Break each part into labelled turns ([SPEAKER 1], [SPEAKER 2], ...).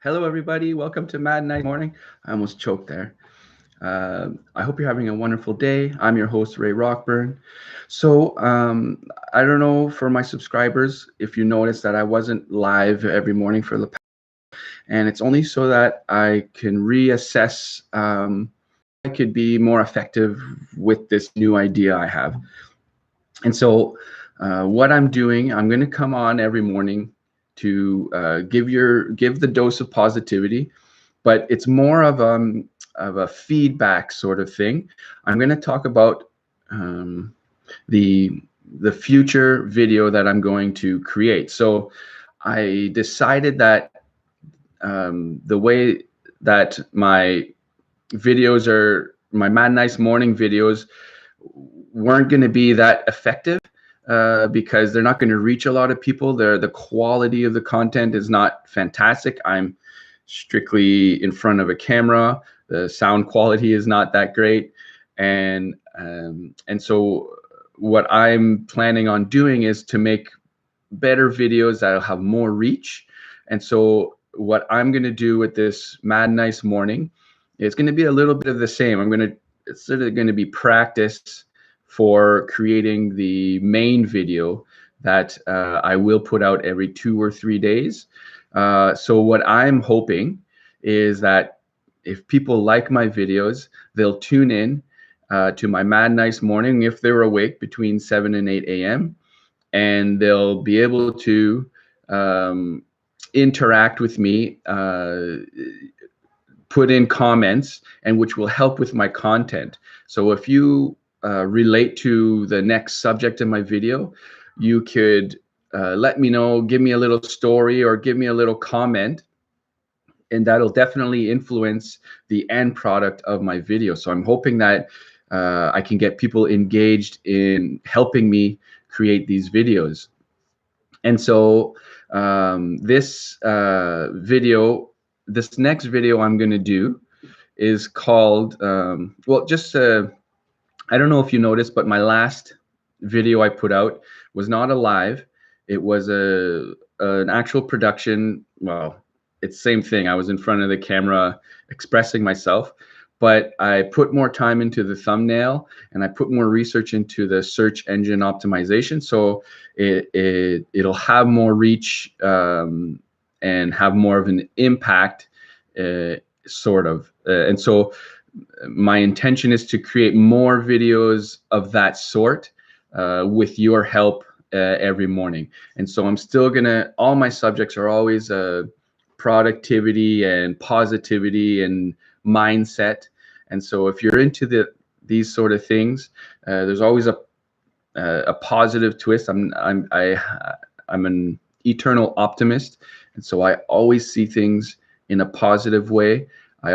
[SPEAKER 1] Hello, everybody. Welcome to Mad Night Morning. I almost choked there. I hope you're having a wonderful day. I'm your host, Ray Rockburn. So, I don't know for my subscribers if you noticed that I wasn't live every morning for the past, and it's only so that I can reassess I could be more effective with this new idea I have. And so, what I'm doing, I'm going to come on every morning to give the dose of positivity, but it's more of a feedback sort of thing. I'm going to talk about um, the the future video that I'm going to create. So I decided that the way that my Mad Nice morning videos weren't going to be that effective because they're not going to reach a lot of people. The quality of the content is not fantastic. I'm strictly in front of a camera. The sound quality is not that great, and so what I'm planning on doing is to make better videos that'll have more reach. And so what I'm going to do with this Mad Nice morning, it's going to be a little bit of the same. It's sort of going to be practice for creating the main video that I will put out every 2 or 3 days. So what I'm hoping is that if people like my videos, they'll tune in to my Mad Nice morning if they're awake between 7 and 8 a.m. and they'll be able to um, interact with me, put in comments, and which will help with my content. So if you relate to the next subject in my video, you could let me know, give me a little story or give me a little comment, and that'll definitely influence the end product of my video. So I'm hoping that I can get people engaged in helping me create these videos. And so this next video I'm going to do is called, I don't know if you noticed, but my last video I put out was not a live. It was an actual production. Well, it's same thing. I was in front of the camera expressing myself, but I put more time into the thumbnail and I put more research into the search engine optimization. So it'll have more reach and have more of an impact, sort of. And so my intention is to create more videos of that sort with your help every morning. And so I'm still all my subjects are always productivity and positivity and mindset. And so if you're into these sort of things, there's always a positive twist. I'm an eternal optimist, and so I always see things in a positive way. I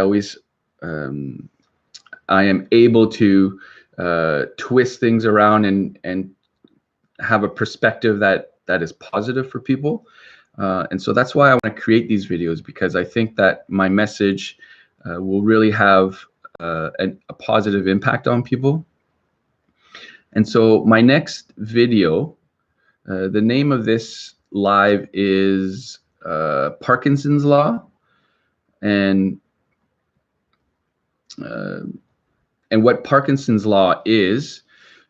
[SPEAKER 1] am able to twist things around and have a perspective that is positive for people. And so that's why I want to create these videos, because I think that my message will really have a positive impact on people. And so my next video, the name of this live is Parkinson's Law. And what Parkinson's Law is,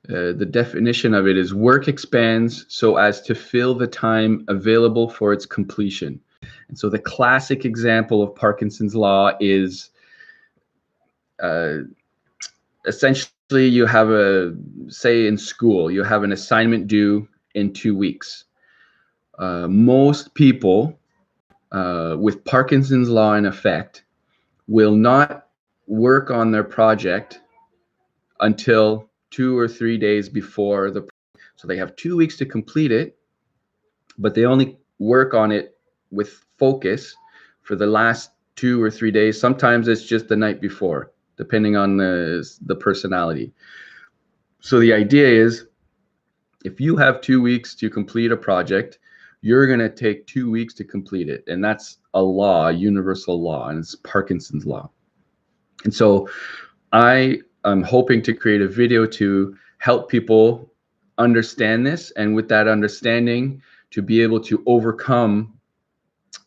[SPEAKER 1] the definition of it is: work expands so as to fill the time available for its completion. And so the classic example of Parkinson's Law is essentially you have say in school, you have an assignment due in 2 weeks. Most people with Parkinson's Law in effect will not work on their project until 2 or 3 days before so they have 2 weeks to complete it, but they only work on it with focus for the last 2 or 3 days. Sometimes it's just the night before, depending on the personality. So the idea is, if you have 2 weeks to complete a project, you're going to take 2 weeks to complete it. And that's a law, a universal law, and it's Parkinson's Law. And so I am hoping to create a video to help people understand this, and with that understanding, to be able to overcome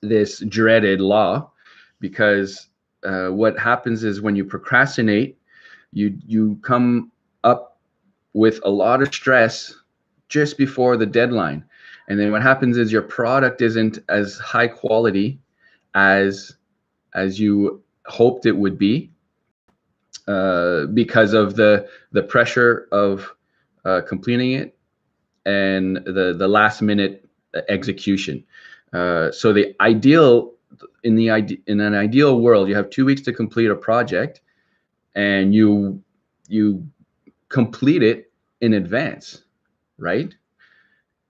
[SPEAKER 1] this dreaded law because what happens is when you procrastinate, you come up with a lot of stress just before the deadline. And then what happens is your product isn't as high quality as you hoped it would be, because of the pressure of completing it and the last minute execution. So the ideal in an ideal world, you have 2 weeks to complete a project, and you complete it in advance, right?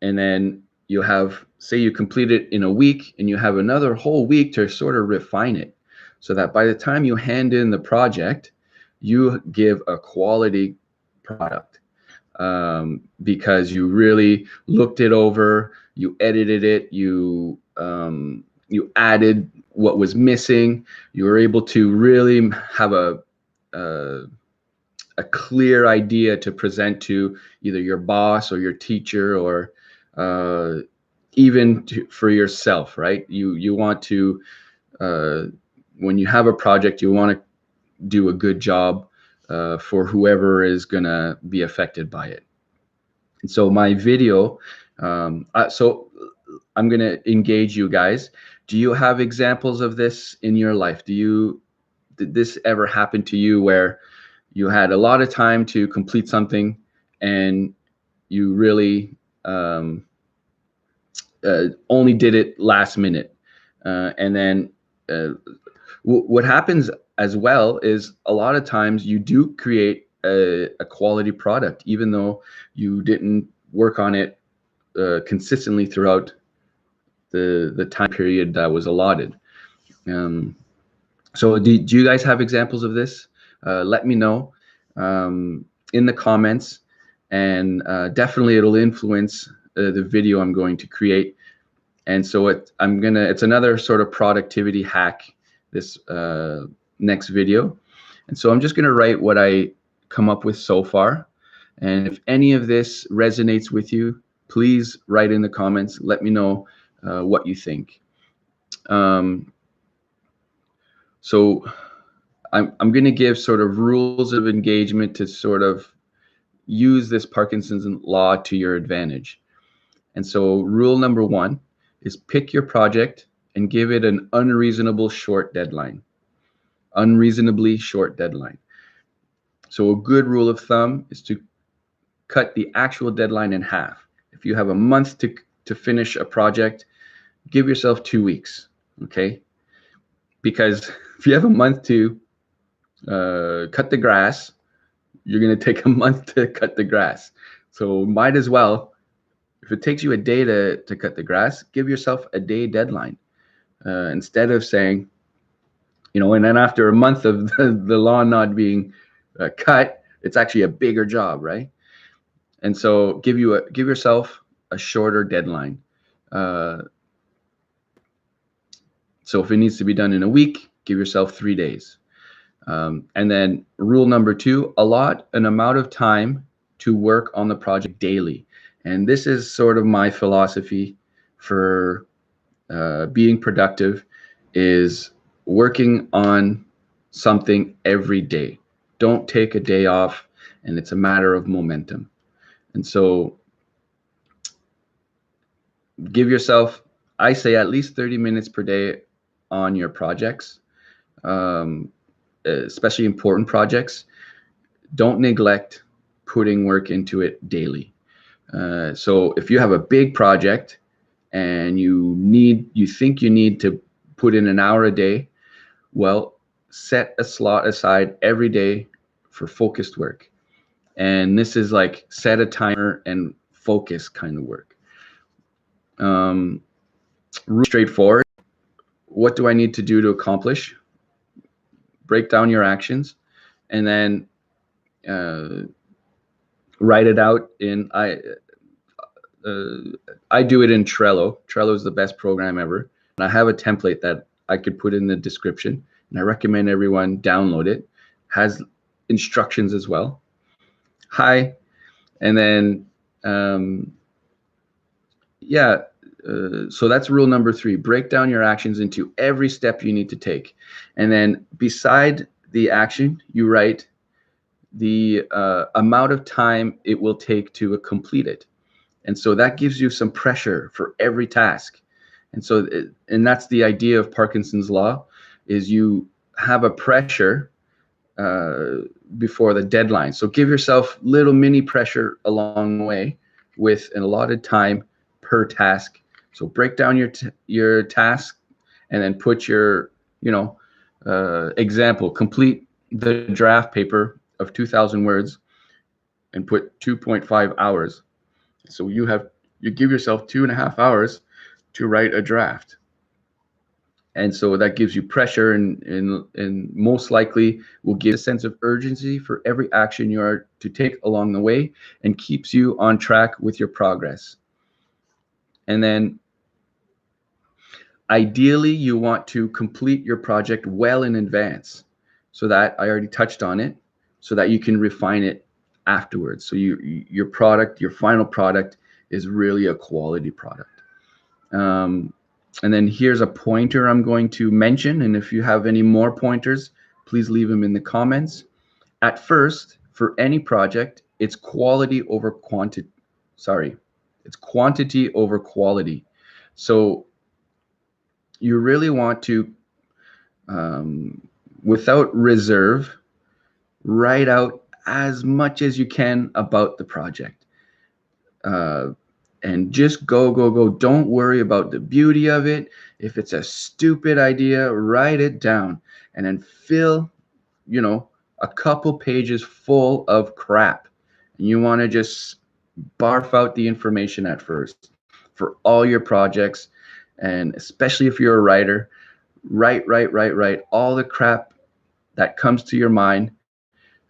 [SPEAKER 1] And then you have, say you complete it in a week, and you have another whole week to sort of refine it, so that by the time you hand in the project, you give a quality product, because you really looked it over, you edited it, you added what was missing, you were able to really have a clear idea to present to either your boss or your teacher, or even for yourself, right? You want to, when you have a project, you want to do a good job for whoever is going to be affected by it. And so my video, so I'm going to engage you guys. Do you have examples of this in your life? Did this ever happen to you where you had a lot of time to complete something, and you really only did it last minute? And then what happens as well is a lot of times you do create a quality product, even though you didn't work on it consistently throughout the time period that was allotted. So do you guys have examples of this? Let me know in the comments, and definitely it'll influence the video I'm going to create. And so it's another sort of productivity hack, this next video. And so I'm just going to write what I come up with so far. And if any of this resonates with you, please write in the comments. Let me know what you think. So I'm going to give sort of rules of engagement to sort of use this Parkinson's law to your advantage. And so rule number 1 is pick your project and give it an unreasonably short deadline. Unreasonably short deadline. So a good rule of thumb is to cut the actual deadline in half. If you have a month to finish a project, give yourself 2 weeks, okay? Because if you have a month to cut the grass, you're going to take a month to cut the grass. So might as well, if it takes you a day to cut the grass, give yourself a day deadline. Instead of saying, and then after a month of the lawn not being cut, it's actually a bigger job, right? And so give yourself a shorter deadline. So if it needs to be done in a week, give yourself 3 days. And then rule number 2, allot an amount of time to work on the project daily. And this is sort of my philosophy for being productive, is working on something every day. Don't take a day off, and it's a matter of momentum. And so give yourself, I say, at least 30 minutes per day on your projects, especially important projects. Don't neglect putting work into it daily. So if you have a big project and you think you need to put in an hour a day, well, set a slot aside every day for focused work. And this is like set a timer and focus kind of work. Really straightforward. What do I need to do to accomplish? Break down your actions, and then write it out in, I do it in Trello. Trello is the best program ever. And I have a template that I could put in the description, and I recommend everyone download it. Has instructions as well. Hi. And then, yeah, So that's rule number 3. Break down your actions into every step you need to take. And then beside the action, you write the amount of time it will take to complete it. And so that gives you some pressure for every task. And so, and that's the idea of Parkinson's law, is you have a pressure before the deadline. So give yourself little mini pressure along the way with an allotted time per task. So break down your task, and then put your, example, complete the draft paper of 2,000 words and put 2.5 hours. So you give yourself 2.5 hours to write a draft. And so that gives you pressure, and most likely will give a sense of urgency for every action you are to take along the way, and keeps you on track with your progress. And then ideally, you want to complete your project well in advance. So that, I already touched on it, so that you can refine it afterwards. So your product, your final product, is really a quality product. And then here's a pointer I'm going to mention, and if you have any more pointers, please leave them in the comments. At first, for any project, it's quality over quantity. It's quantity over quality. So you really want to, without reserve, write out as much as you can about the project. And just go. Don't worry about the beauty of it. If it's a stupid idea, write it down, and then fill, a couple pages full of crap. And you want to just barf out the information at first for all your projects. And especially if you're a writer, write all the crap that comes to your mind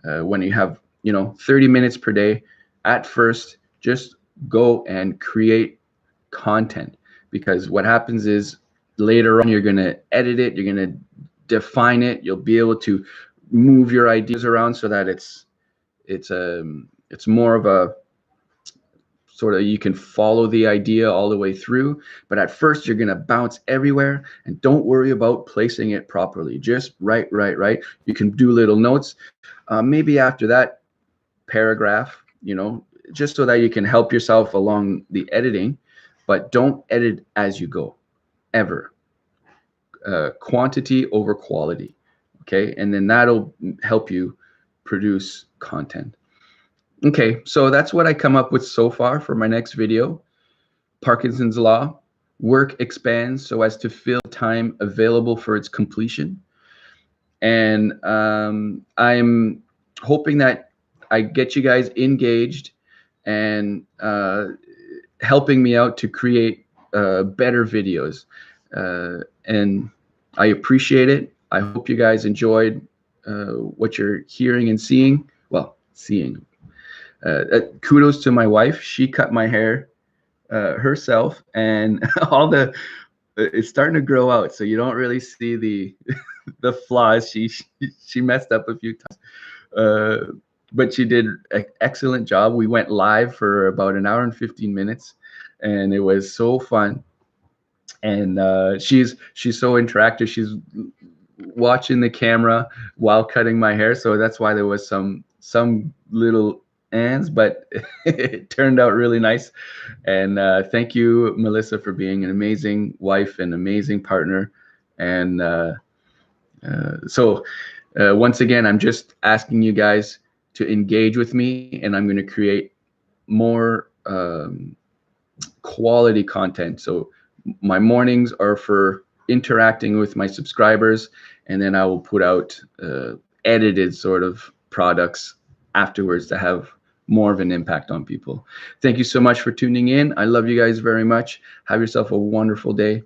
[SPEAKER 1] when you have, 30 minutes per day. At first, just go and create content, because what happens is later on you're going to edit it, you're going to define it, you'll be able to move your ideas around so that it's more of a sort of, you can follow the idea all the way through. But at first you're going to bounce everywhere, and don't worry about placing it properly. Just write. You can do little notes, maybe after that paragraph, just so that you can help yourself along the editing. But don't edit as you go, ever. Quantity over quality. Okay, and then that'll help you produce content. Okay, so that's what I come up with so far for my next video. Parkinson's law: work expands so as to fill time available for its completion. And I'm hoping that I get you guys engaged and helping me out to create better videos. And I appreciate it. I hope you guys enjoyed what you're hearing and seeing. Well, seeing. Kudos to my wife. She cut my hair herself, and it's starting to grow out, so you don't really see the the flaws. She messed up a few times, but she did an excellent job. We went live for about an hour and 15 minutes, and it was so fun. And she's so interactive. She's watching the camera while cutting my hair, so that's why there was some little ands, but it turned out really nice. And thank you, Melissa, for being an amazing wife and amazing partner. And so once again, I'm just asking you guys to engage with me, and I'm going to create more quality content. So my mornings are for interacting with my subscribers, and then I will put out edited sort of products afterwards to have more of an impact on people. Thank you so much for tuning in. I love you guys very much. Have yourself a wonderful day.